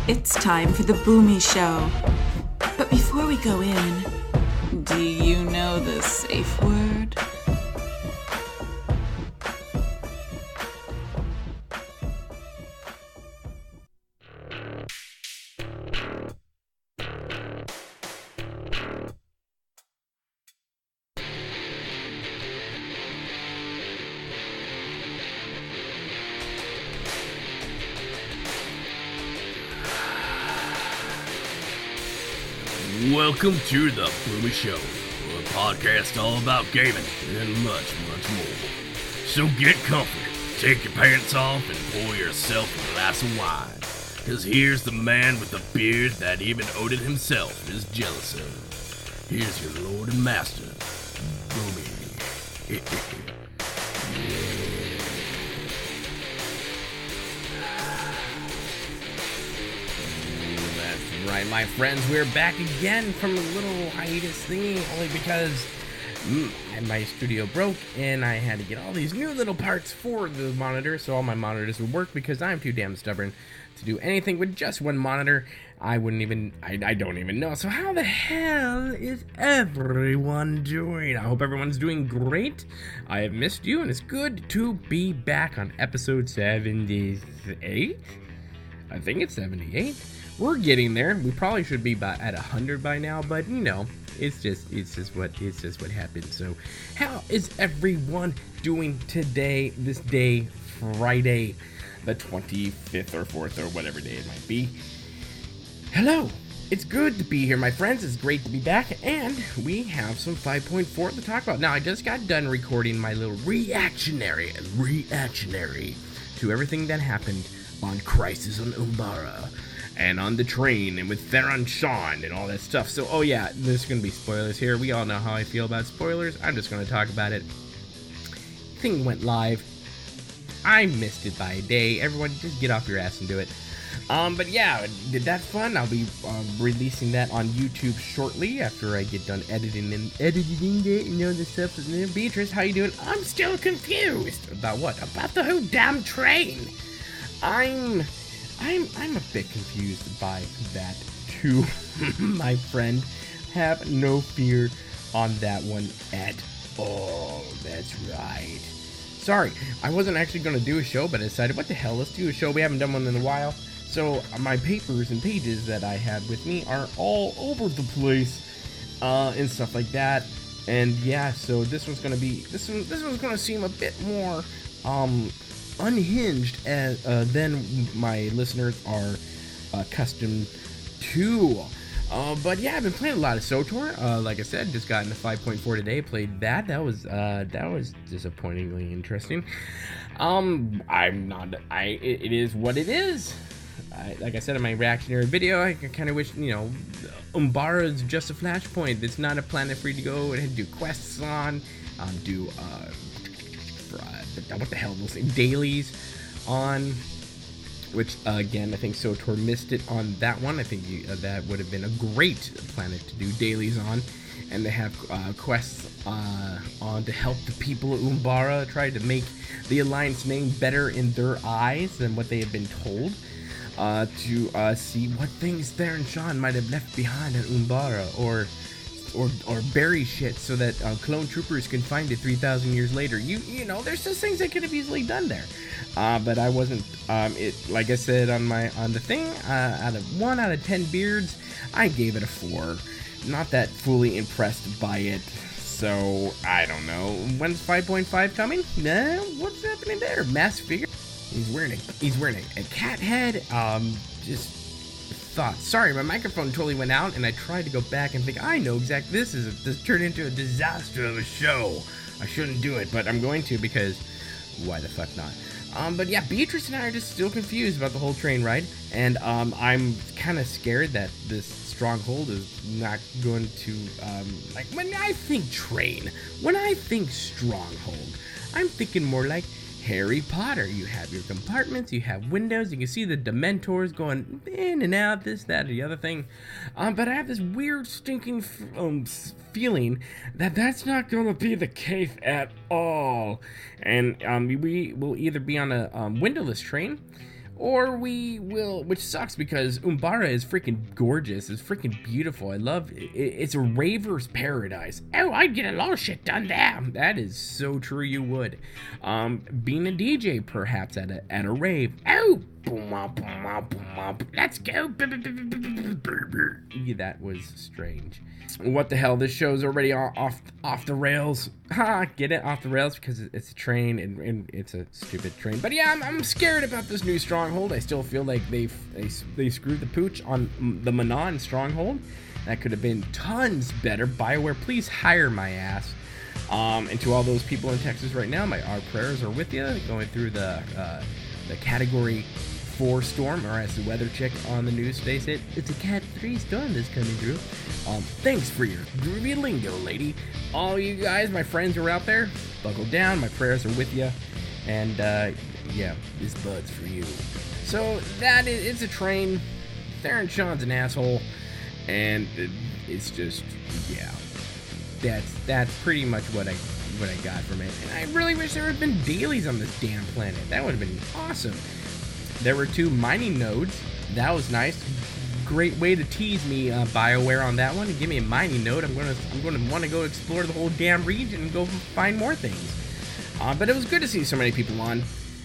It's time for the Boomy Show. But before we go in, do you know the safe word? Welcome to the Boomy Show, a podcast all about gaming and much, much more. So get comfy, take your pants off, and pour yourself a glass of wine. Cause here's the man with the beard that even Odin himself is jealous of. Here's your lord and master, Boomy. Right, my friends, we're back again from a little hiatus thingy, only because my studio broke and I had to get all these new little parts for the monitor so all my monitors would work, because I'm too damn stubborn to do anything with just one monitor. I don't even know. So how the hell is everyone doing? I hope everyone's doing great. I have missed you, and it's good to be back on episode 78. I think it's 78. We're getting there. We probably should be at 100 by now, but you know, it's just what happens. So, how is everyone doing today? This day, Friday, the 25th or 4th or whatever day it might be. Hello. It's good to be here, my friends. It's great to be back, and we have some 5.4 to talk about. Now, I just got done recording my little reactionary to everything that happened on Crisis on Umbara. And on the train, and with Theron Sean, and all that stuff. So, oh yeah, there's gonna be spoilers here. We all know how I feel about spoilers. I'm just gonna talk about it. Thing went live. I missed it by a day. Everyone, just get off your ass and do it. But yeah, did that fun. I'll be releasing that on YouTube shortly after I get done editing it, you know, the stuff. Beatrice, how you doing? I'm still confused. About what? About the whole damn train. I'm a bit confused by that too, my friend. Have no fear on that one at all. That's right. Sorry, I wasn't actually going to do a show, but I decided, what the hell, let's do a show. We haven't done one in a while. So my papers and pages that I have with me are all over the place, and stuff like that. And yeah, so this one's going to seem a bit more, unhinged than my listeners are accustomed to. But yeah, I've been playing a lot of SWTOR. Like I said, just got into 5.4 today. Played that. That was disappointingly interesting. It is what it is. Like I said in my reactionary video, I kind of wish, you know, Umbara is just a flashpoint. It's not a planet for you to go and do quests on, what the hell will say, dailies on, which again I think SWTOR missed it on that one. I think that would have been a great planet to do dailies on, and they have quests on to help the people of Umbara try to make the Alliance name better in their eyes than what they have been told, to see what things Theron Sean might have left behind at Umbara, or bury shit so that clone troopers can find it 3,000 years later. You know, there's just things that could have easily done there. But I wasn't. Like I said on the thing, out of 1 out of 10 beards, I gave it a 4. Not that fully impressed by it. So I don't know. When's 5.5 coming? Nah, what's happening there? Mass figure. He's wearing a cat head. Just. Sorry, my microphone totally went out, and I tried to go back and think, I know exactly, this turned into a disaster of a show. I shouldn't do it, but I'm going to, because why the fuck not? But yeah, Beatrice and I are just still confused about the whole train ride, and I'm kind of scared that this stronghold is not going to, like, when I think train, when I think stronghold, I'm thinking more like Harry Potter. You have your compartments, you have windows, you can see the Dementors going in and out, this, that, or the other thing. But I have this weird stinking feeling that that's not going to be the case at all. And we will either be on a windowless train, or we will, which sucks because Umbara is freaking gorgeous. It's freaking beautiful. I love it. It's a raver's paradise. Oh, I'd get a lot of shit done there. That is so true, you would. Being a DJ perhaps at a rave. Oh, boom, let's go. Yeah, that was strange. What the hell? This show's already off the rails. Ha! Get it? Off the rails because it's a train and it's a stupid train. But yeah, I'm scared about this new Stronghold. I still feel like they screwed the pooch on the Manon Stronghold. That could have been tons better. Bioware, please hire my ass. And to all those people in Texas right now, our prayers are with you. Going through the Category 4 storm, or as the weather chick on the news today said, it's a Cat 3 storm that's coming through. Thanks for your groovy lingo, lady. All you guys, my friends who are out there, buckle down. My prayers are with you. And yeah, this bud's for you. So it's a train. Theron Sean's an asshole, and it's just, yeah, that's pretty much what I got from it. And I really wish there had been dailies on this damn planet. That would have been awesome. There were 2 mining nodes. That was nice. Great way to tease me, BioWare, on that one. Give me a mining node. I'm gonna want to go explore the whole damn region and go find more things. But it was good to see so many people on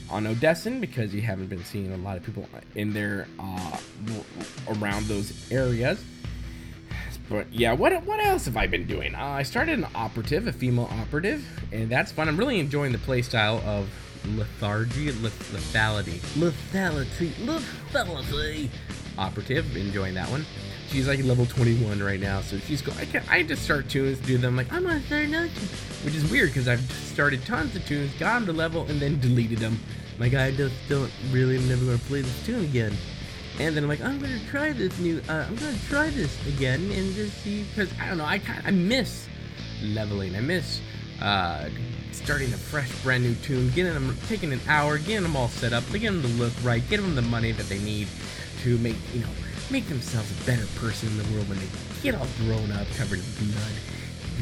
Odessin, because you haven't been seeing a lot of people in there around those areas. But yeah, what else have I been doing? I started an operative, a female operative, and that's fun. I'm really enjoying the playstyle of lethality operative. Enjoying that one. She's like level 21 right now, so she's cool. I just start tunes, do them like I'm on third note, which is weird because I've started tons of tunes, got them to level, and then deleted them. Like I just don't really, I'm never gonna play this tune again. And then I'm like, I'm gonna try this again and just see, because I don't know, I miss leveling. I miss starting a fresh, brand new tune, taking an hour, getting them all set up, getting them to look right, getting them the money that they need to make themselves a better person in the world when they get all grown up, covered in blood.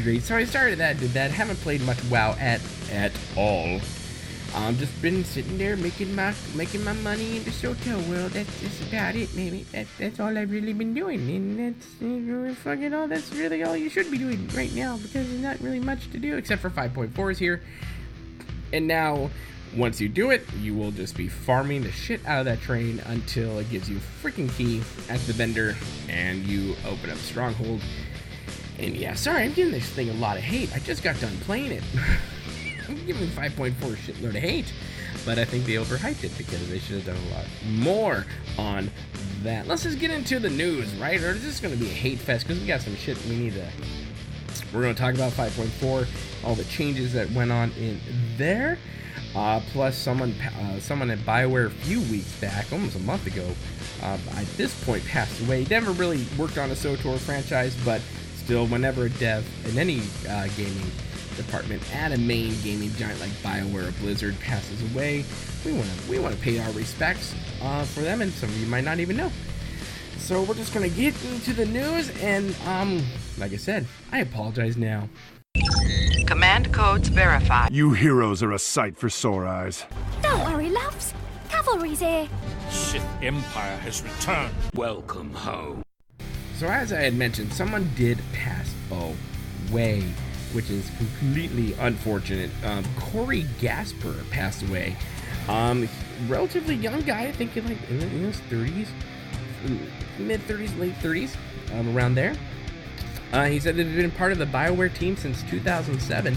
Great. So I started that, did that. Haven't played much WoW at all. Just been sitting there making my money in the SWTOR world. That's just about it, maybe. That's all I've really been doing, and that's fucking all. That's really all you should be doing right now, because there's not really much to do except for 5.4s here. And now, once you do it, you will just be farming the shit out of that train until it gives you a freaking key at the vendor, and you open up Stronghold. And yeah, sorry, I'm giving this thing a lot of hate. I just got done playing it. I'm giving 5.4 a shitload of hate, but I think they overhyped it because they should have done a lot more on that. Let's just get into the news, right? Or is this going to be a hate fest? Because we got some shit we need to... We're going to talk about 5.4, all the changes that went on in there. Plus, someone at Bioware a few weeks back, almost a month ago, at this point passed away. Never really worked on a SWTOR franchise, but still, whenever a dev in any gaming department at a main gaming giant like Bioware or Blizzard passes away, we want to pay our respects for them, and some of you might not even know. So we're just gonna get into the news, and like I said, I apologize now. Command codes verified. You heroes are a sight for sore eyes. Don't worry, loves. Cavalry's here. Sith Empire has returned. Welcome home. So as I had mentioned, someone did pass away, which is completely unfortunate. Corey Gasper passed away. Relatively young guy, I think in his 30s, mid-30s, late 30s, around there. He said that he had been part of the Bioware team since 2007,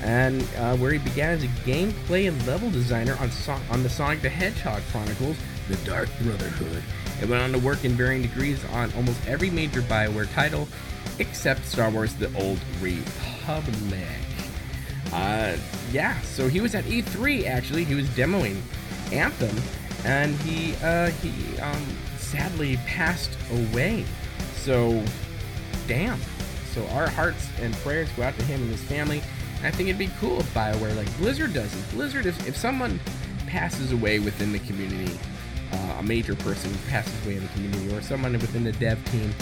and where he began as a gameplay and level designer on the Sonic the Hedgehog Chronicles, The Dark Brotherhood, and went on to work in varying degrees on almost every major Bioware title, except Star Wars The Old Republic. Yeah, so he was at E3, actually. He was demoing Anthem, and he sadly passed away. So, damn. So our hearts and prayers go out to him and his family. I think it'd be cool if Bioware, like Blizzard does it. Blizzard, if someone passes away within the community, a major person passes away in the community, or someone within the dev team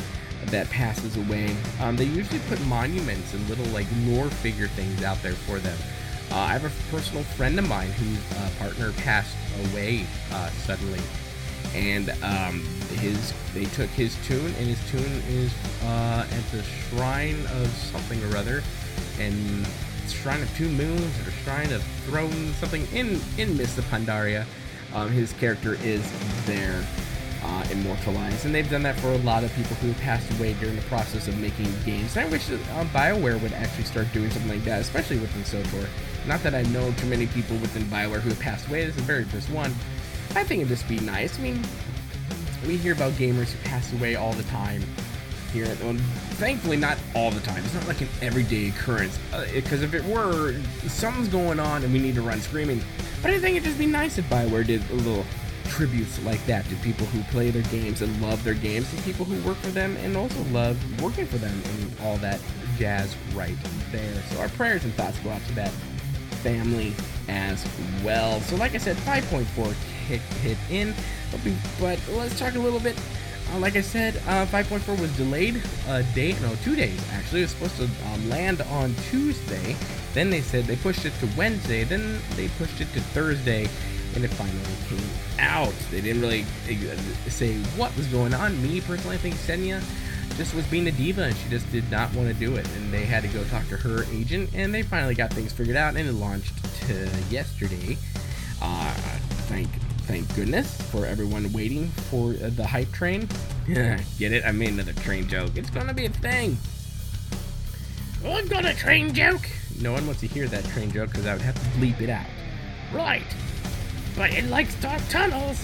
that passes away, they usually put monuments and little like lore figure things out there for them. I have a personal friend of mine whose partner passed away suddenly, and they took his tune, and his tune is at the Shrine of something or other, and Shrine of Two Moons, or Shrine of Throne, something in Mists of Pandaria. His character is there, immortalized, and they've done that for a lot of people who passed away during the process of making games. And I wish that Bioware would actually start doing something like that, especially within SWTOR. Not that I know too many people within Bioware who have passed away. This is the very first one. I think it'd just be nice. I mean, we hear about gamers who pass away all the time here. Well, thankfully, not all the time. It's not like an everyday occurrence. Because if it were, something's going on and we need to run screaming. But I think it'd just be nice if Bioware did a little tributes like that to people who play their games and love their games, and people who work for them and also love working for them, and all that jazz right there. So our prayers and thoughts go out to that family as well. So like I said, 5.4 hit in, but let's talk a little bit. Like I said, 5.4 was delayed 2 days actually. It was supposed to land on Tuesday. Then they said they pushed it to Wednesday. Then they pushed it to Thursday, and it finally came out. They didn't really say what was going on. Me personally, I think Senya just was being a diva, and she just did not want to do it, and they had to go talk to her agent, and they finally got things figured out, and it launched yesterday. Thank goodness for everyone waiting for the hype train. Get it? I made another train joke. It's gonna be a thing. Oh, I've got a train joke. No one wants to hear that train joke because I would have to bleep it out. Right. But it likes dark tunnels.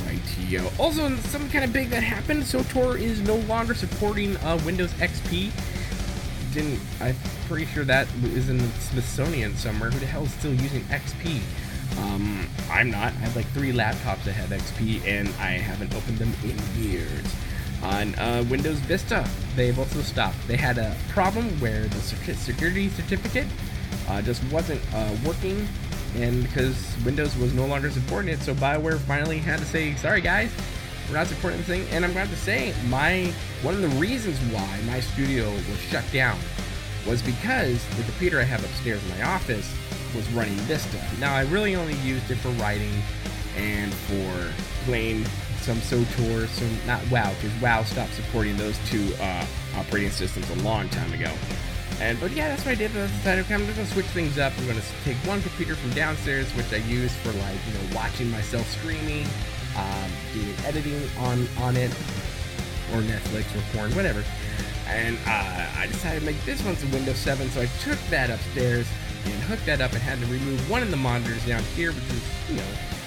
Rightio. Also, something kind of big that happened. SWTOR is no longer supporting Windows XP. I'm pretty sure that is in the Smithsonian somewhere. Who the hell is still using XP? I'm not. I have like 3 laptops that have XP, and I haven't opened them in years. On Windows Vista, they've also stopped. They had a problem where the security certificate just wasn't working, and because Windows was no longer supporting it, so Bioware finally had to say, sorry guys, we're not supporting the thing. And I'm glad to say, one of the reasons why my studio was shut down was because the computer I have upstairs in my office was running Vista. Now, I really only used it for writing and for playing some SWTOR, not WoW, because WoW stopped supporting those 2 operating systems a long time ago. But yeah, that's what I did. I decided, okay, I'm just gonna switch things up. I'm gonna take one computer from downstairs, which I use for watching myself streaming, doing editing on it, or Netflix or porn, whatever. And I decided to make this one's a Windows 7, so I took that upstairs and hooked that up and had to remove one of the monitors down here, which is,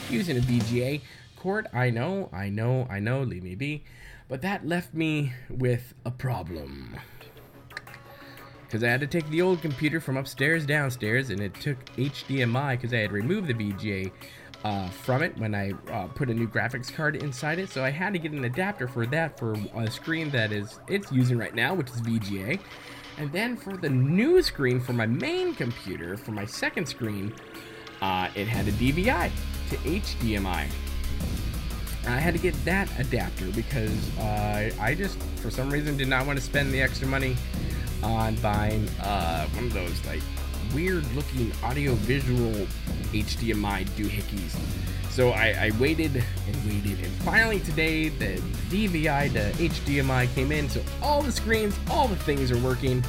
using a VGA cord. I know, leave me be. But that left me with a problem. Because I had to take the old computer from upstairs downstairs, and it took HDMI because I had removed the VGA from it when I put a new graphics card inside it. So I had to get an adapter for that for a screen that it's using right now, which is VGA. And then for the new screen for my main computer, for my second screen, it had a DVI to HDMI. I had to get that adapter because I just, for some reason, did not want to spend the extra money on buying one of those like weird-looking audio-visual HDMI doohickeys. So I waited and waited, and finally today the DVI to HDMI came in, so all the screens, all the things are working,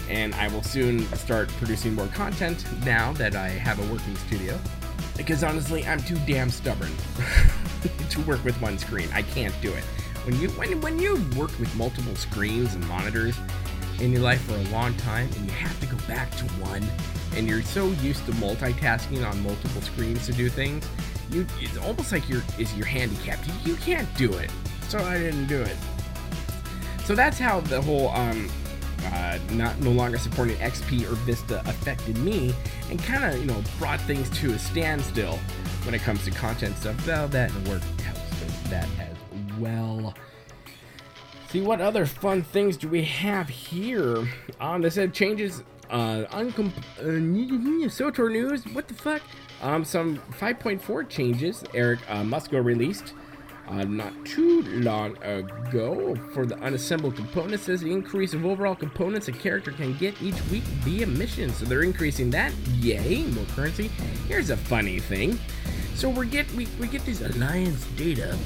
and I will soon start producing more content now that I have a working studio. Because honestly, I'm too damn stubborn to work with one screen. I can't do it. When you work with multiple screens and monitors in your life for a long time, and you have to go back to one, and you're so used to multitasking on multiple screens to do things, it's almost like you're handicapped. You can't do it. So I didn't do it. So that's how the whole no longer supporting XP or Vista affected me, and kind of brought things to a standstill when it comes to content stuff. Well, that worked helps that as well. See, what other fun things do we have here? They said changes, SWTOR news, what the fuck? Some 5.4 changes Eric Musco released not too long ago for the unassembled components. Says the increase of overall components a character can get each week via mission. So they're increasing that. Yay, more currency. Here's a funny thing. So we get these alliance data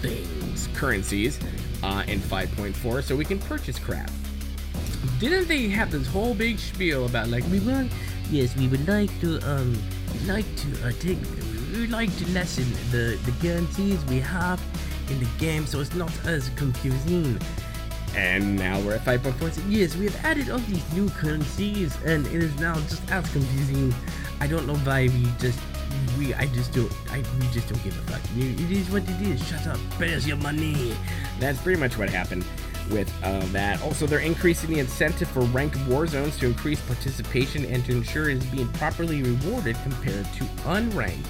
things, currencies, in 5.4, so we can purchase crap. Didn't they have this whole big spiel about like we would like to lessen the guarantees we have in the game so it's not as confusing. And now we're at 5.4. So yes, we have added all these new currencies and it is now just as confusing. I don't know why we just don't give a fuck. It is what it is. Shut up. Where's your money? That's pretty much what happened with that. Also, they're increasing the incentive for ranked war zones to increase participation and to ensure it is being properly rewarded compared to unranked.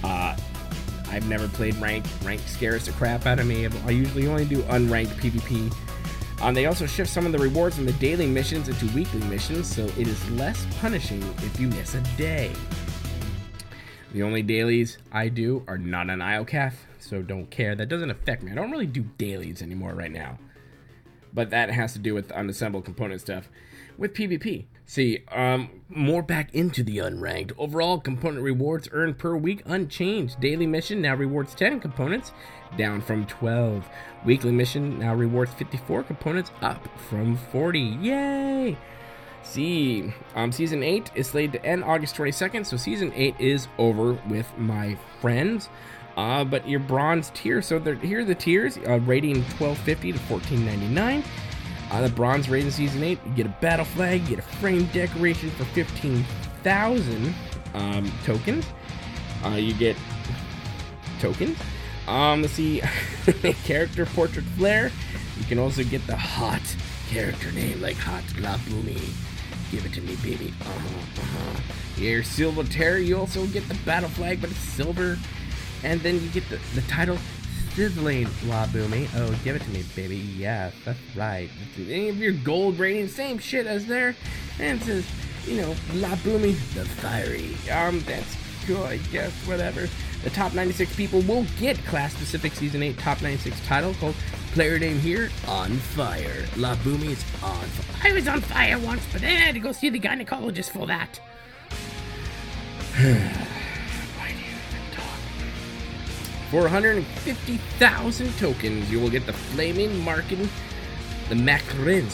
I've never played ranked. Ranked scares the crap out of me. I usually only do unranked PvP. They also shift some of the rewards from the daily missions into weekly missions, so it is less punishing if you miss a day. The only dailies I do are not on IOCAF, so don't care. That doesn't affect me. I don't really do dailies anymore right now. But that has to do with unassembled component stuff with PvP. See, more back into the unranked. Overall, component rewards earned per week unchanged. Daily mission now rewards 10 components, down from 12. Weekly mission now rewards 54 components, up from 40. Yay! See, Season 8 is slated to end August 22nd, so Season 8 is over with my friends. But your bronze tier, so here are the tiers, rating 1250 to 1499. The bronze rating Season 8, you get a battle flag, you get a frame decoration for 15,000 tokens. You get tokens. Let's see, character portrait flare. You can also get the hot character name, like Hot La Boomy. Give it to me, baby. Your silver tear, you also get the battle flag, but it's silver. And then you get the title, Sizzling La Boomy. Oh, give it to me, baby. Yeah, that's right. Any of your gold rating, same shit as there. And it says, La Boomy, the fiery. That's cool, I guess, whatever. The top 96 people will get class-specific Season 8 top 96 title called Player Name here, On Fire. La Boomy is on fire. I was on fire once, but then I had to go see the gynecologist for that. Why do you even talk? For 150,000 tokens, you will get the Flaming Markin, the Macarin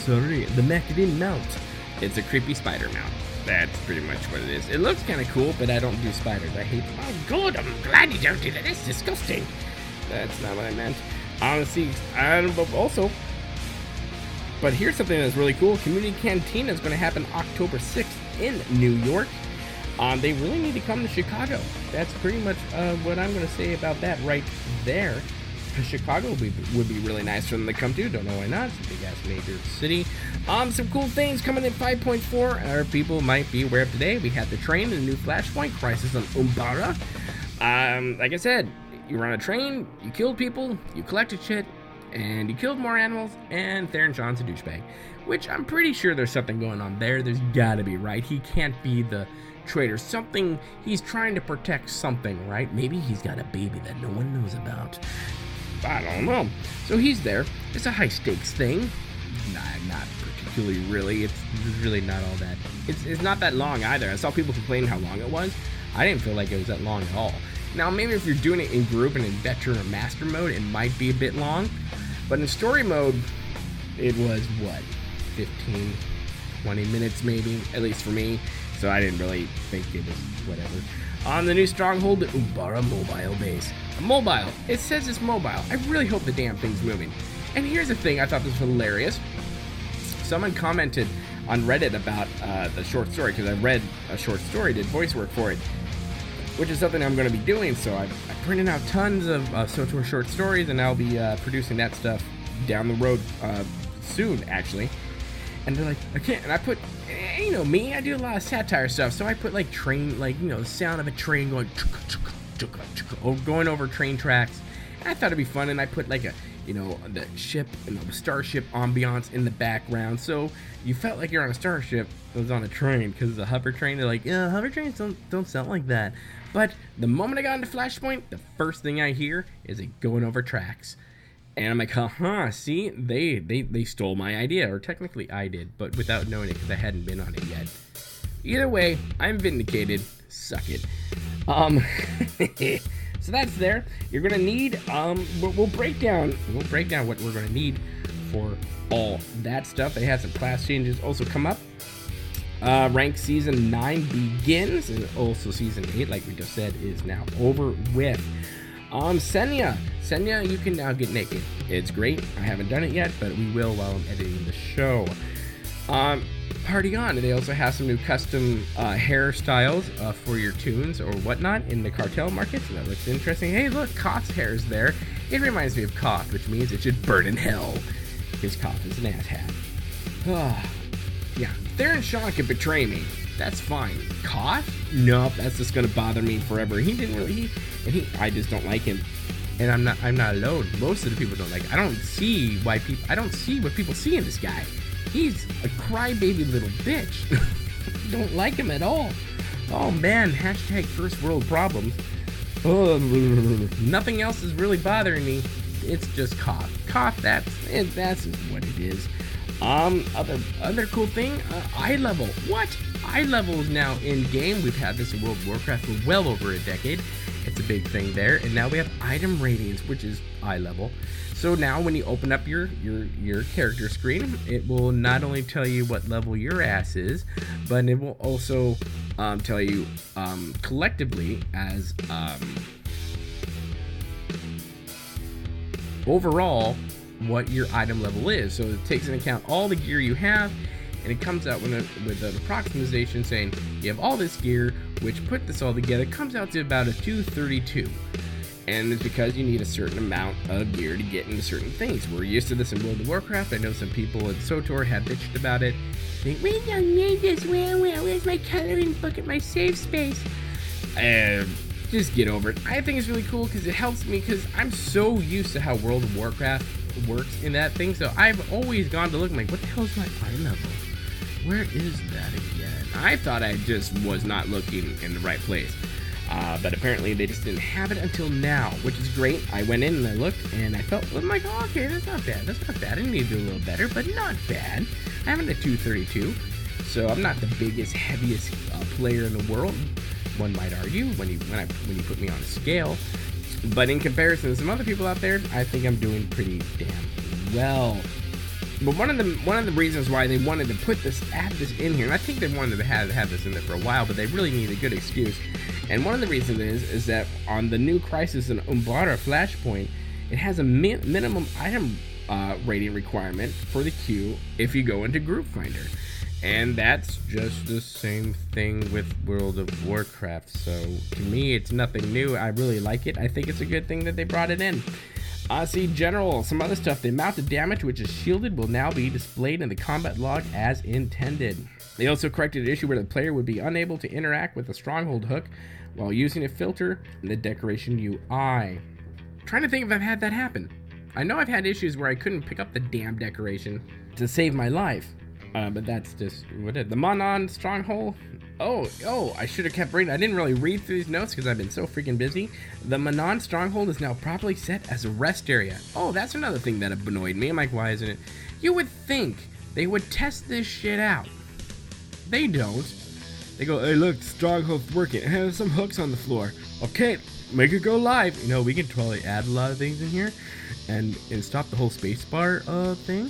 mount. It's a creepy spider mount. That's pretty much what it is. It looks kind of cool, but I don't do spiders. I hate them. Oh, good. I'm glad you don't do that. It's disgusting. That's not what I meant. Honestly, but here's something that's really cool. Community Cantina is going to happen October 6th in New York. They really need to come to Chicago. That's pretty much what I'm going to say about that right there. Chicago would be really nice for them to come to. Don't know why not. It's a big ass major city. Some cool things coming in 5.4. Our people might be aware of today. We had the train and a new Flashpoint, Crisis on Umbara. Like I said, you were on a train, you killed people, you collected shit, and you killed more animals, and Theron John's a douchebag. Which I'm pretty sure there's something going on there. There's gotta be, right? He can't be the traitor. Something, he's trying to protect something, right? Maybe he's got a baby that no one knows about. I don't know. So he's there. It's a high stakes thing. Not particularly, really. It's really not all that. It's not that long either. I saw people complain how long it was. I didn't feel like it was that long at all. Now, maybe if you're doing it in group and in veteran or master mode, it might be a bit long. But in story mode, it was, 15, 20 minutes maybe, at least for me. So I didn't really think it was whatever. On the new stronghold, the Umbara mobile base. Mobile. It says it's mobile. I really hope the damn thing's moving. And here's the thing I thought this was hilarious. Someone commented on Reddit about the short story, because I read a short story, did voice work for it, which is something I'm going to be doing. So I printed out tons of SWTOR short stories, and I'll be producing that stuff down the road soon, actually. And they're like, I can't. And I put, me, I do a lot of satire stuff. So I put like train, the sound of a train going, going over train tracks. And I thought it'd be fun. And I put like the ship and the starship ambiance in the background. So you felt like you're on a starship that was on a train, because it's a hover train. They're like, yeah, hover trains don't sound like that. But the moment I got into Flashpoint, the first thing I hear is it going over tracks. And I'm like, see, they stole my idea, or technically I did, but without knowing it, because I hadn't been on it yet. Either way, I'm vindicated. Suck it. So that's there. You're gonna need. We'll break down what we're gonna need for all that stuff. They had some class changes also come up. Rank Season 9 begins, and also Season 8, like we just said, is now over with. Senya, you can now get naked. It's great. I haven't done it yet, but we will while I'm editing the show. Party on. They also have some new custom hairstyles for your tunes or whatnot in the cartel market, so that looks interesting. Hey, look, Koth's hair is there. It reminds me of Koth, which means it should burn in hell, because Koth is an asshat. Yeah, Theron Shaw can betray me. That's fine. Koth? Nope, that's just gonna bother me forever. I just don't like him. And I'm not alone. Most of the people don't like it. I don't see what people see in this guy. He's a crybaby little bitch. Don't like him at all. Oh man, hashtag first world problems. Oh, nothing else is really bothering me. It's just Koth. Koth, that's what it is. Other cool thing, eye level. What? Eye level is now in game. We've had this in World of Warcraft for well over a decade. It's a big thing there, and now we have item ratings, which is eye level. So now when you open up your character screen, it will not only tell you what level your ass is, but it will also tell you collectively as overall what your item level is. So it takes into account all the gear you have, and it comes out with an approximation saying you have all this gear, which put this all together comes out to about a 232. And it's because you need a certain amount of gear to get into certain things. We're used to this in World of Warcraft. I know some people at SWTOR have bitched about it. Think, we don't need this. Where's my coloring book at my safe space? Just get over it. I think it's really cool because it helps me, because I'm so used to how World of Warcraft works in that thing. So I've always gone to look, I'm like, what the hell is my eye level? Where is that again? I thought I just was not looking in the right place. But apparently they just didn't have it until now, which is great. I went in and I looked, and I felt, I'm like, oh, okay, that's not bad. I need to do a little better, but not bad. I'm at a 232, so I'm not the biggest, heaviest player in the world, one might argue, when you put me on a scale. But in comparison to some other people out there, I think I'm doing pretty damn well. But one of the reasons why they wanted to add this in here, and I think they wanted to have this in there for a while, but they really need a good excuse. And one of the reasons is that on the new Crisis and Umbara Flashpoint, it has a minimum item rating requirement for the queue if you go into Group Finder. And that's just the same thing with World of Warcraft. So to me, it's nothing new. I really like it. I think it's a good thing that they brought it in. General, some other stuff. The amount of damage which is shielded will now be displayed in the combat log as intended. They also corrected an issue where the player would be unable to interact with the stronghold hook while using a filter in the decoration UI. I'm trying to think if I've had that happen. I know I've had issues where I couldn't pick up the damn decoration to save my life. But that's just what it is. The Manon Stronghold. Oh, I should have kept reading. I didn't really read through these notes because I've been so freaking busy. The Manon Stronghold is now properly set as a rest area. Oh, that's another thing that annoyed me. I'm like, why isn't it? You would think they would test this shit out. They don't. They go, hey, look, Stronghold's working. It has some hooks on the floor. Okay, make it go live. You know, we can probably add a lot of things in here and stop the whole spacebar thing.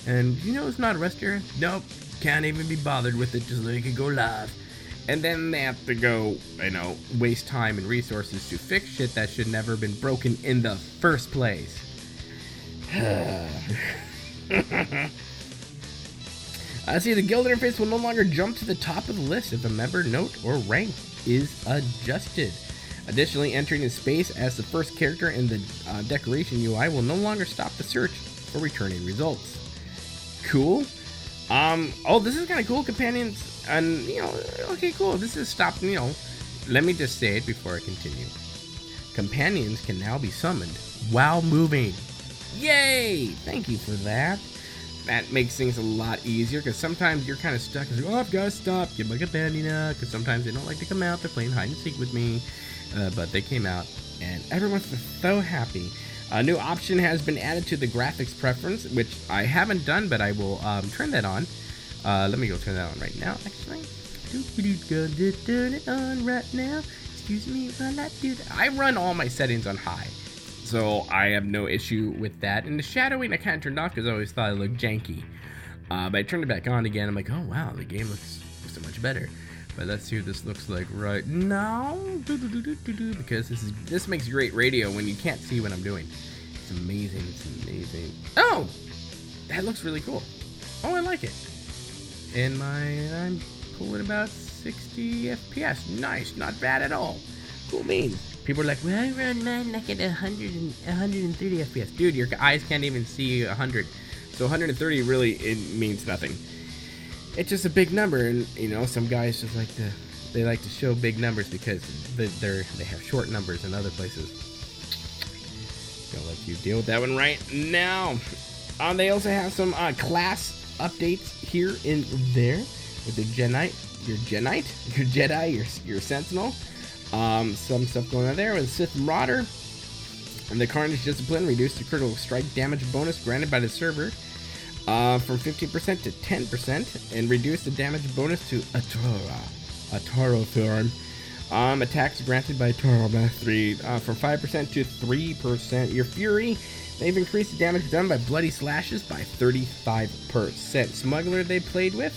And you know it's not a rest area? Nope, can't even be bothered with it, just let it go live. And then they have to go, waste time and resources to fix shit that should never have been broken in the first place. The guild interface will no longer jump to the top of the list if a member note or rank is adjusted. Additionally, entering in space as the first character in the decoration UI will no longer stop the search for returning results. Cool. This is kind of cool. Companions, and okay, cool. This is stopped. Let me just say it before I continue. Companions can now be summoned while moving. Yay! Thank you for that. That makes things a lot easier, because sometimes you're kind of stuck. I've got to stop, get my companion out, because sometimes they don't like to come out. They're playing hide and seek with me, but they came out, and everyone's so happy. A new option has been added to the graphics preference, which I haven't done, but I will turn that on. Let me go turn that on right now, actually. Turn it on right now. Excuse me while I do that. I run all my settings on high, so I have no issue with that. And the shadowing I kind of turned off because I always thought it looked janky. But I turned it back on again. I'm like, oh wow, the game looks so much better. But let's see what this looks like right now. Because this makes great radio when you can't see what I'm doing. It's amazing. It's amazing. Oh, that looks really cool. Oh, I like it. And I'm pulling about 60 FPS. Nice, not bad at all. Cool beans. People are like, well, I run mine like at 130 FPS. Dude, your eyes can't even see 100. So 130 really, it means nothing. It's just a big number, and you know, some guys just like to show big numbers because they have short numbers in other places. Gonna let you deal with that one right now. They also have some class updates here in there with the your Jedi, your Sentinel. Some stuff going on there with Sith Marauder and the Carnage Discipline. Reduced the critical strike damage bonus granted by the server from 15% to 10%, and reduced the damage bonus to Atara form. Attacks granted by Atara Mastery from 5% to 3%. Your Fury, they've increased the damage done by bloody slashes by 35%. Smuggler they played with,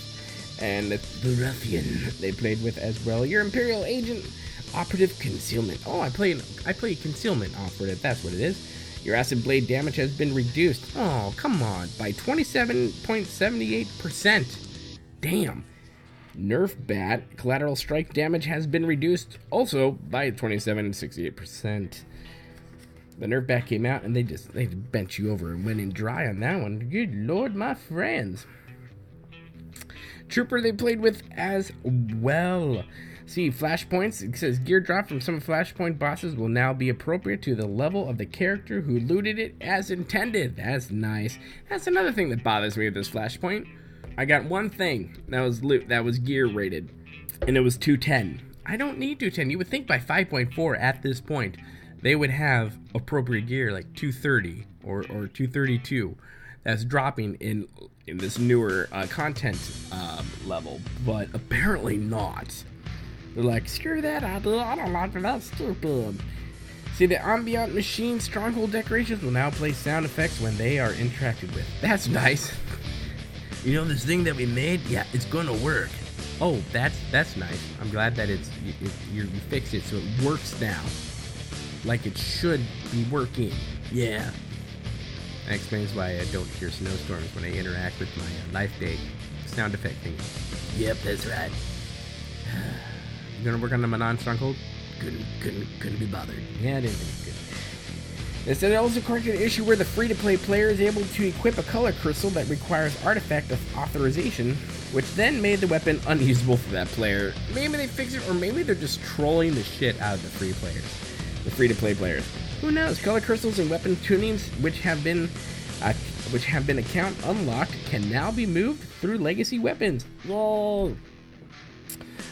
and the Ruffian they played with as well. Your Imperial Agent, Operative Concealment. Oh, I played Concealment Operative, that's what it is. Your Acid Blade damage has been reduced. Oh, come on, by 27.78%. Damn. Nerf Bat, Collateral Strike damage has been reduced also by 27.68%. The Nerf Bat came out and they bent you over and went in dry on that one. Good lord, my friends. Trooper they played with as well. See, flashpoints, it says gear drop from some flashpoint bosses will now be appropriate to the level of the character who looted it as intended. That's nice. That's another thing that bothers me with this flashpoint. I got one thing that was loot, that was gear rated, and it was 210. I don't need 210. You would think by 5.4 at this point, they would have appropriate gear like 230 or 232. That's dropping in this newer content level, but apparently not. They're like, screw that, I don't like it, that's stupid. See, the ambient machine stronghold decorations will now play sound effects when they are interacted with. That's nice. You know this thing that we made? Yeah, it's gonna work. Oh, that's nice. I'm glad that you fixed it so it works now, like it should be working. Yeah. That explains why I don't hear snowstorms when I interact with my life day sound effect thing. Yep, that's right. You gonna work on the non-stronghold? Couldn't be bothered. Yeah, I didn't think it could. They said it also corrected an issue where the free-to-play player is able to equip a color crystal that requires artifact of authorization, which then made the weapon unusable for that player. Maybe they fixed it, or maybe they're just trolling the shit out of the free-to-play players. Who knows? Color crystals and weapon tunings, which have been account unlocked, can now be moved through legacy weapons. Whoa!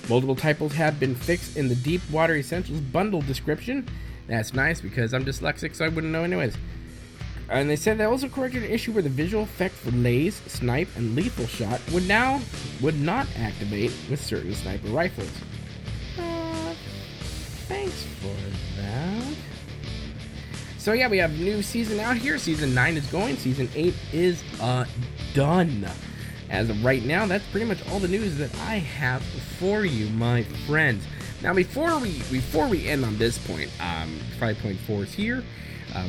Multiple typos have been fixed in the Deep Water Essentials bundle description. That's nice because I'm dyslexic, so I wouldn't know anyways. And they said they also corrected an issue where the visual effect for laze, snipe, and lethal shot would not activate with certain sniper rifles. Thanks for that. So yeah, we have a new season out here. Season 9 is going. Season 8 is done. As of right now, that's pretty much all the news that I have for you, my friends. Now, before we end on this point, 5.4 is here.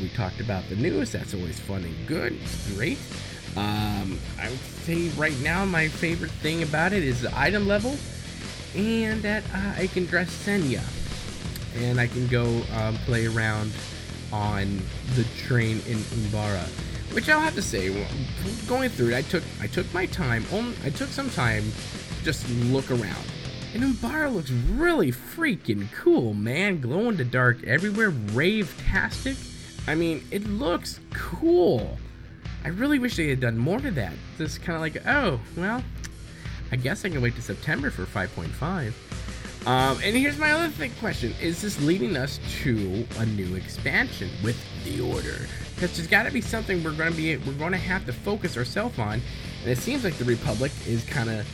We talked about the news. That's always fun and good. It's great. I would say right now my favorite thing about it is the item level, and that I can dress Senya, and I can go play around on the train in Umbara. Which I'll have to say, going through it, I took my time. I took some time to just look around. And Umbara looks really freaking cool, man. Glow in the dark everywhere, rave-tastic. I mean, it looks cool. I really wish they had done more to that. Just kind of like, oh, well, I guess I can wait to September for 5.5. And here's my other question. Is this leading us to a new expansion with the Order? Because there's got to be something we're going to have to focus ourselves on, and it seems like the Republic is kind of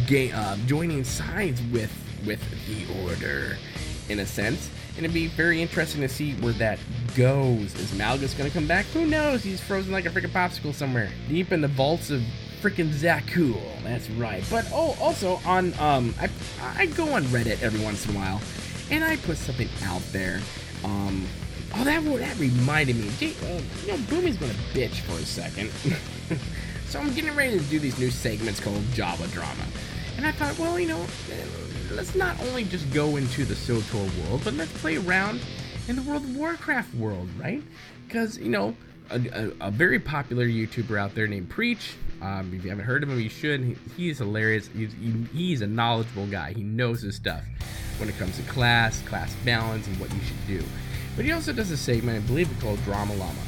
joining sides with the Order, in a sense. And it'd be very interesting to see where that goes. Is Malgus gonna come back? Who knows? He's frozen like a freaking popsicle somewhere, deep in the vaults of freaking Zakul. That's right. But also on I go on Reddit every once in a while, and I put something out there. That reminded me. Boomy's gonna bitch for a second. So I'm getting ready to do these new segments called Java Drama. And I thought, well, let's not only just go into the SWTOR world, but let's play around in the World of Warcraft world, right? Because, a very popular YouTuber out there named Preach, if you haven't heard of him, you should. He's hilarious. He's a knowledgeable guy. He knows his stuff when it comes to class balance, and what you should do. But he also does a segment, I believe it's called Drama Llama,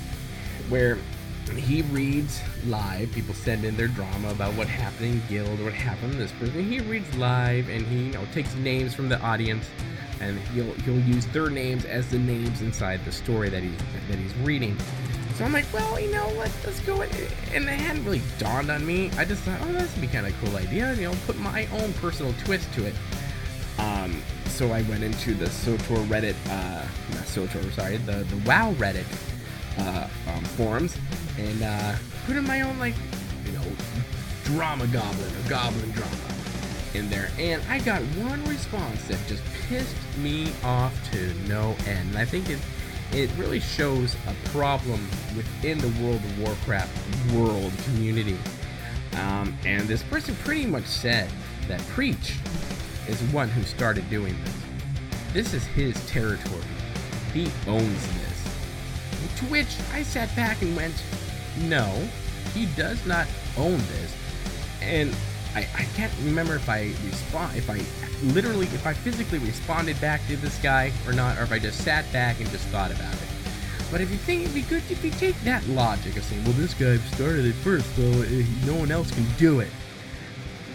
where he reads live. People send in their drama about what happened in Guild or what happened to this person. He reads live, and he takes names from the audience, and he'll use their names as the names inside the story that he's reading. So I'm like, well, let's go. And it hadn't really dawned on me. I just thought, this would be kind of a cool idea. Put my own personal twist to it. So I went into the SWTOR Reddit, not SWTOR, sorry, the WoW Reddit forums, and put in my own, drama goblin or goblin drama in there. And I got one response that just pissed me off to no end. And I think it really shows a problem within the World of Warcraft world community. And this person pretty much said that Preach is the one who started doing this. This is his territory. He owns this. To which I sat back and went, no, he does not own this. And I can't remember if I physically responded back to this guy or not, or if I just sat back and just thought about it. But if you think it'd be good if you take that logic of saying, well, this guy started it first, so no one else can do it.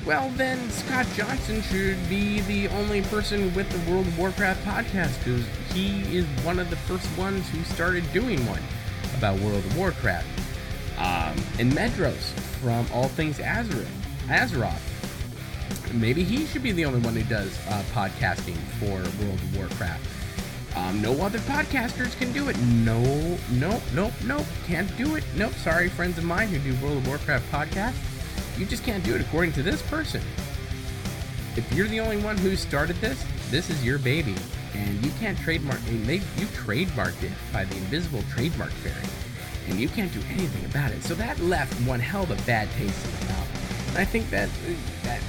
Well, then Scott Johnson should be the only person with the World of Warcraft podcast, because he is one of the first ones who started doing one about World of Warcraft. And Medros from All Things Azeroth. Maybe he should be the only one who does podcasting for World of Warcraft. No other podcasters can do it. Nope. Can't do it. Nope. Sorry, friends of mine who do World of Warcraft podcasts. You just can't do it according to this person. If you're the only one who started this is your baby. And you can't trademark it. You trademarked it by the invisible trademark fairy. And you can't do anything about it. So that left one hell of a bad taste in the mouth. And I think that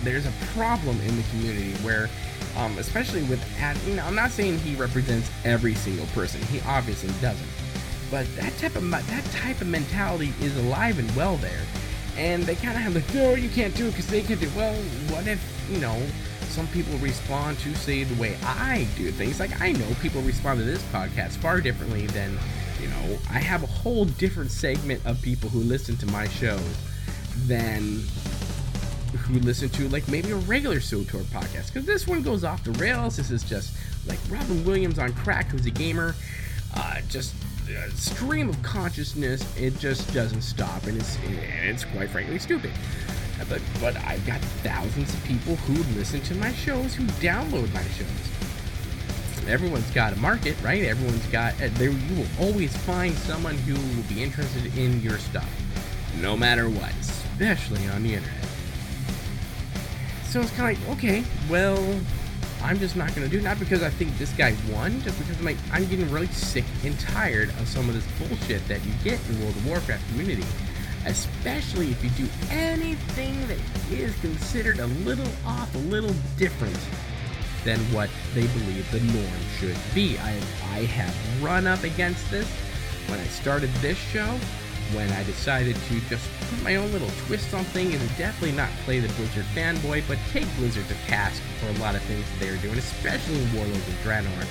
there's a problem in the community where, especially with, I'm not saying he represents every single person. He obviously doesn't. But that type of mentality is alive and well there. And they kind of have no, you can't do it because they can't do it. Well, what if, some people respond to, say, the way I do things. Like, I know people respond to this podcast far differently than, I have a whole different segment of people who listen to my shows than who listen to, maybe a regular SWTOR podcast. Because this one goes off the rails. This is just, Robin Williams on crack, who's a gamer. Just a stream of consciousness. It just doesn't stop, and it's quite frankly stupid. But I've got thousands of people who listen to my shows, who download my shows. Everyone's got a market, right? Everyone's got, you will always find someone who will be interested in your stuff, no matter what, especially on the internet. So it's kind of okay, well, I'm just not going to do it. Not because I think this guy won, just because I'm getting really sick and tired of some of this bullshit that you get in the World of Warcraft community. Especially if you do anything that is considered a little off, a little different than what they believe the norm should be. I have run up against this when I started this show, when I decided to just put my own little twist on things, and definitely not play the Blizzard fanboy, but take Blizzard to task for a lot of things that they're doing, especially in Warlords of Draenor,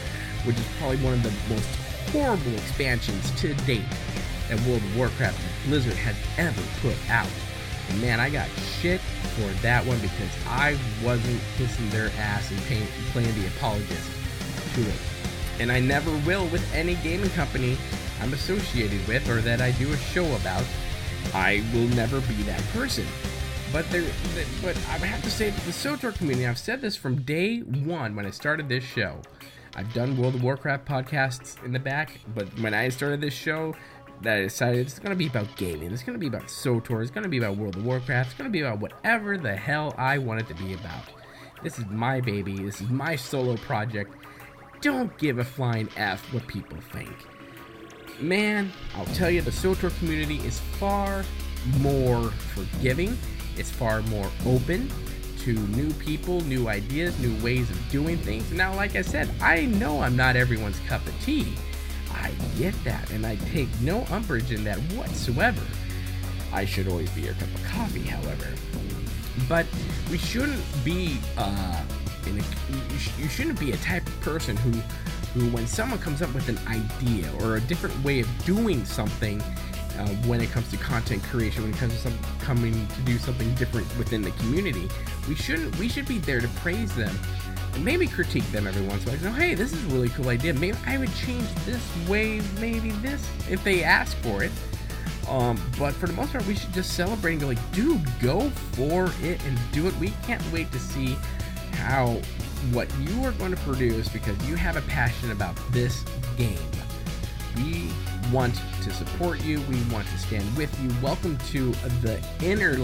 which is probably one of the most horrible expansions to date that World of Warcraft Blizzard has ever put out. And man, I got shit for that one because I wasn't kissing their ass and playing the apologist to it. And I never will with any gaming company I'm associated with or that I do a show about. I will never be that person. But I have to say that the SWTOR community, I've said this from day one when I started this show. I've done World of Warcraft podcasts in the back, but when I started this show, that I decided it's going to be about gaming. It's going to be about SWTOR. It's going to be about World of Warcraft. It's going to be about whatever the hell I want it to be about. This is my baby. This is my solo project. Don't give a flying F what people think. Man, I'll tell you, the SWTOR community is far more forgiving. It's far more open to new people, new ideas, new ways of doing things. Now, like I said, I know I'm not everyone's cup of tea. I get that, and I take no umbrage in that whatsoever. I should always be your cup of coffee, however. But we shouldn't be you shouldn't be a type of person who when someone comes up with an idea or a different way of doing something, when it comes to content creation, when it comes to coming to do something different within the community, we should be there to praise them and maybe critique them every once in a while. Hey, this is a really cool idea. Maybe I would change this way, maybe this, if they ask for it. But for the most part, we should just celebrate and go like, dude, go for it and do it. We can't wait to see what you are going to produce because you have a passion about this game. We want to support you. We want to stand with you. Welcome to the inner,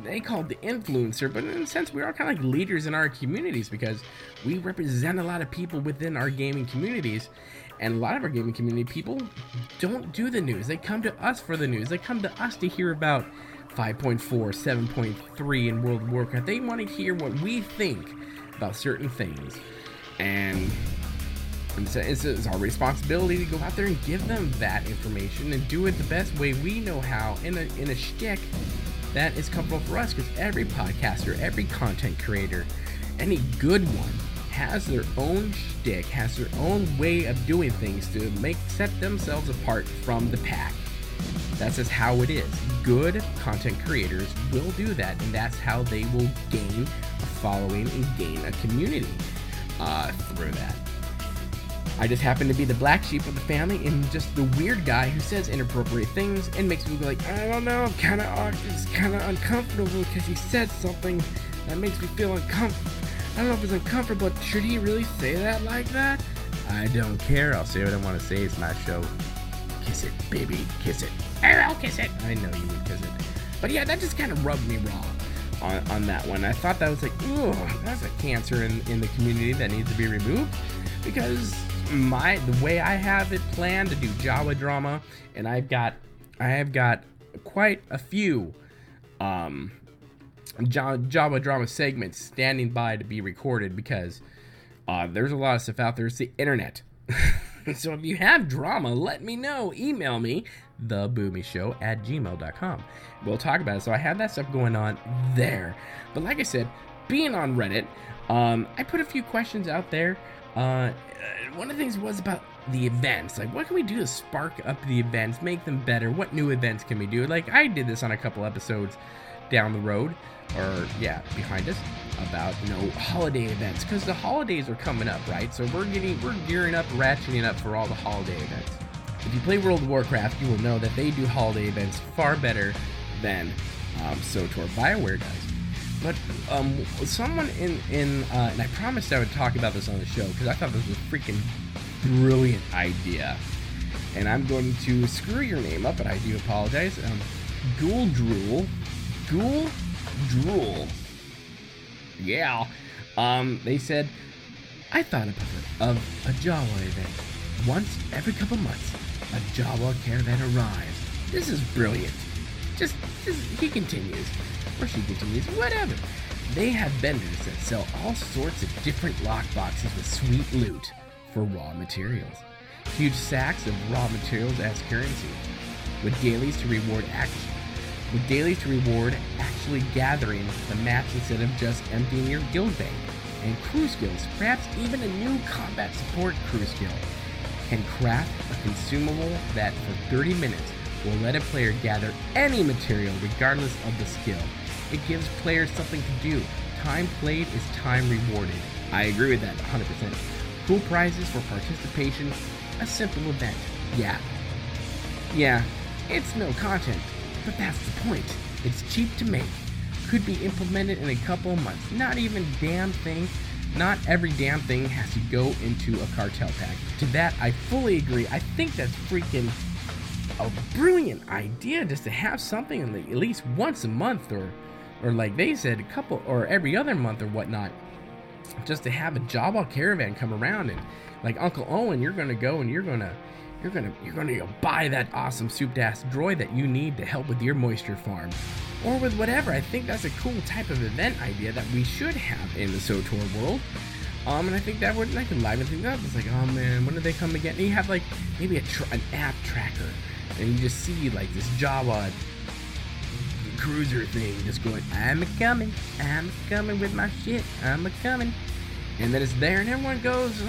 they call it the influencer, but in a sense, we are kind of like leaders in our communities because we represent a lot of people within our gaming communities. And a lot of our gaming community people don't do the news. They come to us for the news. They come to us to hear about 5.4, 7.3 in World of Warcraft. They want to hear what we think about certain things. And it's our responsibility to go out there and give them that information and do it the best way we know how in a shtick that is comfortable for us, because every podcaster, every content creator, any good one has their own shtick, has their own way of doing things to set themselves apart from the pack. That's just how it is. Good content creators will do that, and that's how they will gain a following and gain a community through that. I just happen to be the black sheep of the family and just the weird guy who says inappropriate things and makes people go like, I don't know, I'm kind of uncomfortable because he said something that makes me feel uncomfortable. I don't know if it's uncomfortable, but should he really say that like that? I don't care. I'll say what I want to say. It's my show. Kiss it, baby. Kiss it. I'll kiss it. I know you would kiss it. But yeah, that just kind of rubbed me wrong on that one. I thought that was like, ooh, that's a cancer in the community that needs to be removed. Because the way I have it planned to do Java drama, and I have got quite a few Java drama segments standing by to be recorded because there's a lot of stuff out there. It's the internet. So if you have drama, let me know. Email me, theboomyshow@gmail.com. We'll talk about it. So I have that stuff going on there. But like I said, being on Reddit, I put a few questions out there. One of the things was about the events. Like, what can we do to spark up the events, make them better? What new events can we do? Like, I did this on a couple episodes down the road, or behind us, about holiday events, because the holidays are coming up, right? So we're gearing up, ratcheting up for all the holiday events. If you play World of Warcraft, you will know that they do holiday events far better than SWTOR Bioware does. But someone and I promised I would talk about this on the show because I thought this was a freaking brilliant idea. And I'm going to screw your name up, but I do apologize. GhoulDrool. Yeah. They said, I thought of a Java event. Once every couple months, a Java caravan arrives. This is brilliant. Just he continues. Or she continues, whatever. They have vendors that sell all sorts of different lockboxes with sweet loot for raw materials. Huge sacks of raw materials as currency. With dailies to reward actually gathering the mats instead of just emptying your guild bank. And crew skills, perhaps even a new combat support crew skill, can craft a consumable that for 30 minutes will let a player gather any material regardless of the skill. It gives players something to do. Time played is time rewarded. I agree with that 100%. Cool prizes for participation, a simple event. Yeah, it's no content, but that's the point. It's cheap to make, could be implemented in a couple of months. Not even damn thing. Not every damn thing has to go into a cartel pack. To that, I fully agree. I think that's freaking a brilliant idea, just to have something in at least once a month, or like they said, a couple, or every other month or whatnot, just to have a Jabba caravan come around, and like Uncle Owen, you're gonna go and you're gonna go buy that awesome souped-ass droid that you need to help with your moisture farm, or with whatever. I think that's a cool type of event idea that we should have in the SWTOR world. And I think that would liven things up. It's like, oh man, when do they come again? And you have like maybe an app tracker, and you just see like this Jawa cruiser thing just going, I'm coming with my shit, I'm coming. And then it's there, and everyone goes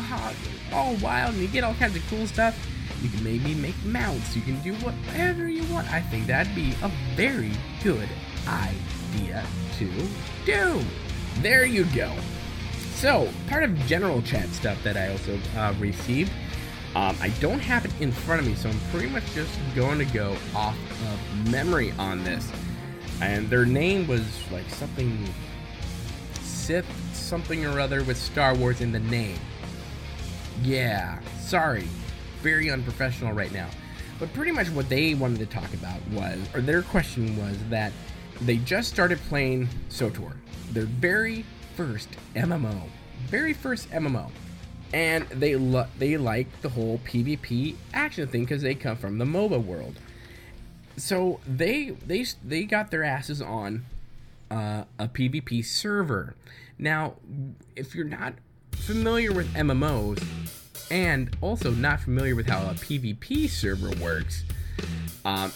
all wild, and you get all kinds of cool stuff. You can maybe make mounts, you can do whatever you want. I think that'd be a very good idea to do. There you go. So, part of general chat stuff that I also received, I don't have it in front of me, so I'm pretty much just going to go off of memory on this. And their name was like something Sith something or other with Star Wars in the name. Yeah, sorry. Very unprofessional right now. But pretty much what they wanted to talk about was, or their question was, that they just started playing SWTOR, their very first MMO. And they like the whole PvP action thing because they come from the MOBA world. So they got their asses on a PvP server. Now, if you're not familiar with MMOs and also not familiar with how a PvP server works,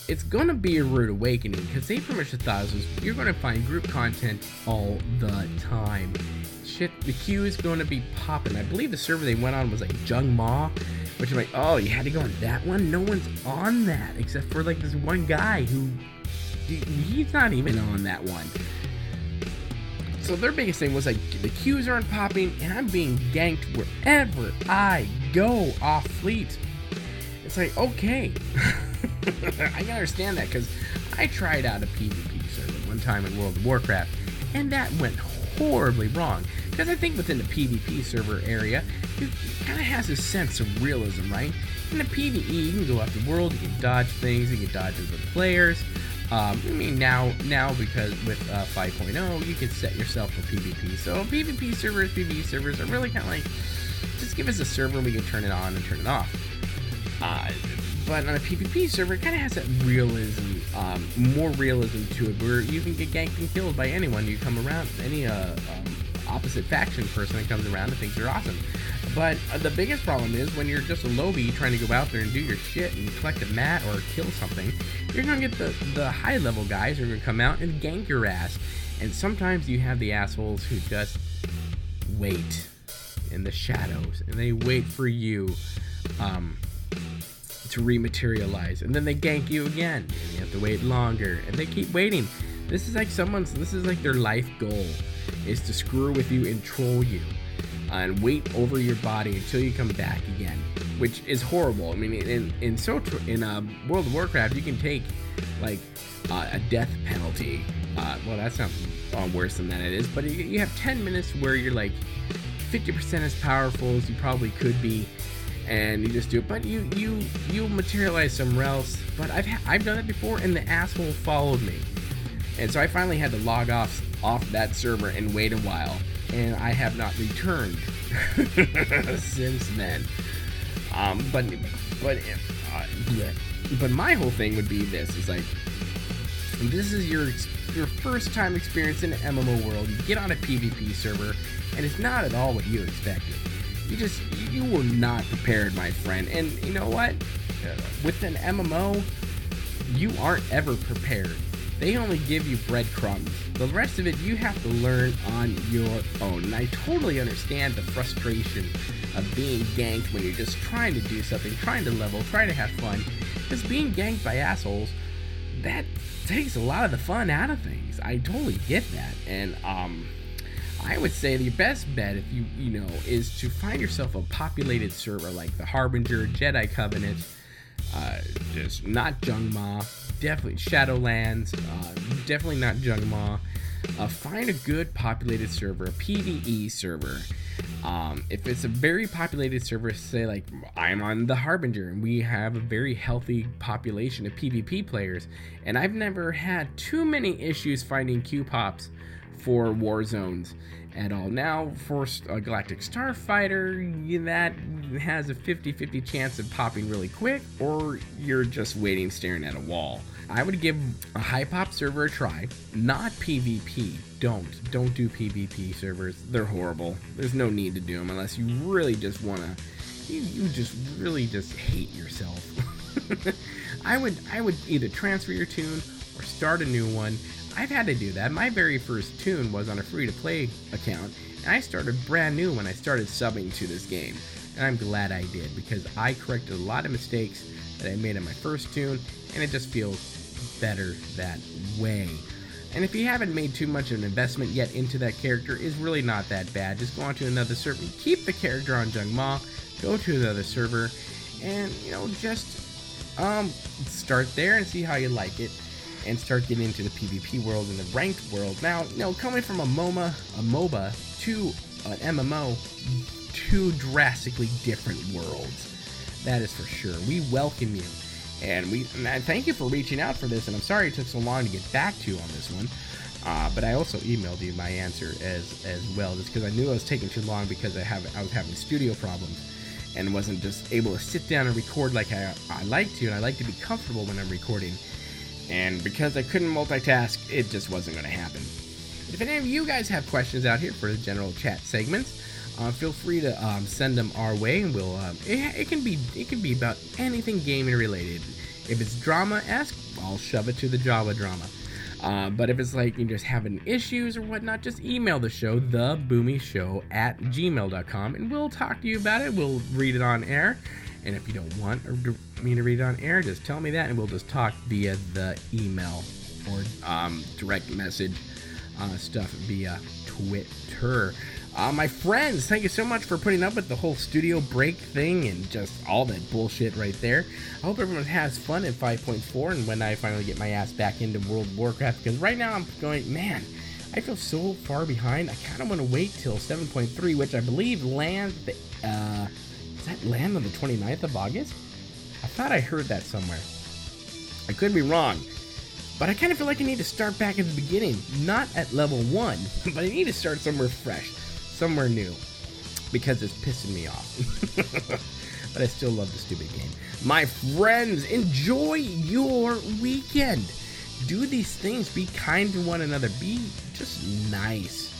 it's gonna be a rude awakening, because they pretty much thought you're gonna find group content all the time. Shit, the queue is going to be popping. I believe the server they went on was like Jung Ma, which I'm like, oh, you had to go on that one? No one's on that except for like this one guy who, he's not even on that one. So their biggest thing was like, the queues aren't popping and I'm being ganked wherever I go off fleet. It's like, okay. I can understand that, because I tried out a PvP server one time in World of Warcraft, and that went horribly wrong. Because I think within the PvP server area, it kind of has a sense of realism, right? In the PvE, you can go out the world, you can dodge things, you can dodge other players. I mean, now because with 5.0, you can set yourself for PvP. So PvP servers are really kind of like, just give us a server and we can turn it on and turn it off. But on a PvP server, it kind of has that realism, more realism to it, where you can get ganked and killed by anyone you come around, any opposite faction person that comes around and thinks you're awesome. But the biggest problem is when you're just a lowbie trying to go out there and do your shit and collect a mat or kill something, you're going to get the high level guys who are going to come out and gank your ass. And sometimes you have the assholes who just wait in the shadows, and they wait for you to rematerialize, and then they gank you again, and you have to wait longer, and they keep waiting. This is like their life goal, is to screw with you and troll you, and wait over your body until you come back again, which is horrible. I mean, in World of Warcraft, you can take like a death penalty. Well, that sounds worse than that it is, but you have 10 minutes where you're like 50% as powerful as you probably could be, and you just do it. But you materialize somewhere else. But I've done it before, and the asshole followed me, and so I finally had to log off that server and wait a while, and I have not returned since then. But my whole thing would be this: is like, this is your first time experience in the MMO world. You get on a PvP server, and it's not at all what you expected. You were not prepared, my friend. And you know what? With an MMO, you aren't ever prepared. They only give you breadcrumbs. The rest of it, you have to learn on your own. And I totally understand the frustration of being ganked when you're just trying to do something, trying to level, trying to have fun. Because being ganked by assholes, that takes a lot of the fun out of things. I totally get that. And I would say the best bet, if you know, is to find yourself a populated server like the Harbinger, Jedi Covenant, just not Jung Ma, definitely Shadowlands, definitely not Jung Ma, find a good populated server, a PvE server. If it's a very populated server, say like I'm on the Harbinger and we have a very healthy population of PvP players, and I've never had too many issues finding queue pops for war zones at all. Now, for a Galactic Starfighter, that has a 50-50 chance of popping really quick, or you're just waiting, staring at a wall. I would give a high pop server a try, not PvP. Don't do PvP servers. They're horrible. There's no need to do them unless you really just want to, you just really just hate yourself. I would either transfer your tune or start a new one. I've had to do that. My very first tune was on a free-to-play account, and I started brand new when I started subbing to this game. And I'm glad I did, because I corrected a lot of mistakes that I made on my first tune, and it just feels better that way. And if you haven't made too much of an investment yet into that character, it's really not that bad. Just go on to another server, keep the character on Jungma, go to another server, and just start there and see how you like it, and start getting into the PvP world and the ranked world. Now, coming from a MOBA to an MMO, two drastically different worlds. That is for sure. We welcome you. And I thank you for reaching out for this, and I'm sorry it took so long to get back to you on this one. But I also emailed you my answer as well, just because I knew I was taking too long because I was having studio problems and wasn't just able to sit down and record like I like to, and I like to be comfortable when I'm recording. And because I couldn't multitask, it just wasn't going to happen. If any of you guys have questions out here for the general chat segments, feel free to send them our way, and we'll. It can be about anything gaming related. If it's drama-esque, I'll shove it to the Java drama. But if it's like you're just having issues or whatnot, just email the show, theboomyshow@gmail.com, and we'll talk to you about it. We'll read it on air. And if you don't want me to read it on air, just tell me that, and we'll just talk via the email or direct message stuff via Twitter. My friends, thank you so much for putting up with the whole studio break thing and just all that bullshit right there. I hope everyone has fun in 5.4 and when I finally get my ass back into World of Warcraft, because right now I'm going, man, I feel so far behind. I kind of want to wait till 7.3, which I believe lands does that land on the 29th of August? I thought I heard that somewhere. I could be wrong. But I kind of feel like I need to start back at the beginning. Not at level 1, but I need to start somewhere fresh. Somewhere new. Because it's pissing me off. But I still love the stupid game. My friends, enjoy your weekend. Do these things. Be kind to one another. Be just nice.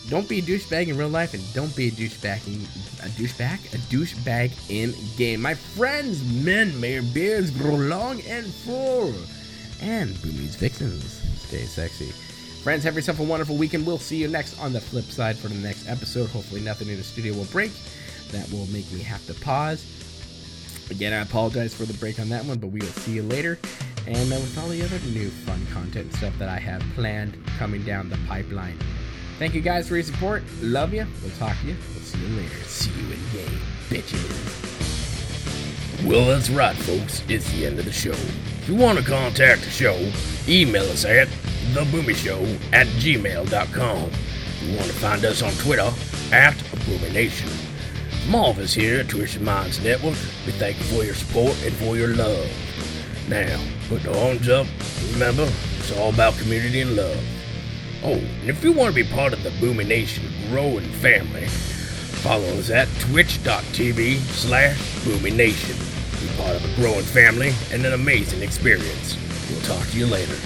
Don't be a douchebag in real life, and don't be a douchebag in game. My friends, men, may your beards grow long and full. And Boomy's vixens, stay sexy. Friends, have yourself a wonderful weekend. We'll see you next on the flip side for the next episode. Hopefully nothing in the studio will break. That will make me have to pause. Again, I apologize for the break on that one, but we will see you later. And with all the other new fun content and stuff that I have planned coming down the pipeline. Thank you guys for your support. Love you. We'll talk to you. We'll see you later. See you in game, bitches. Well, that's right, folks. It's the end of the show. If you want to contact the show, email us at theboomyshow@gmail.com. If you want to find us on Twitter, @BoomyNation. Marvel's here at Twisted Minds Network. We thank you for your support and for your love. Now, put the arms up. Remember, it's all about community and love. Oh, and if you want to be part of the Boomy Nation growing family, follow us at twitch.tv/Boomy Nation. Be part of a growing family and an amazing experience. We'll talk to you later.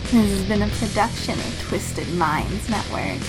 This has been a production of Twisted Minds Network.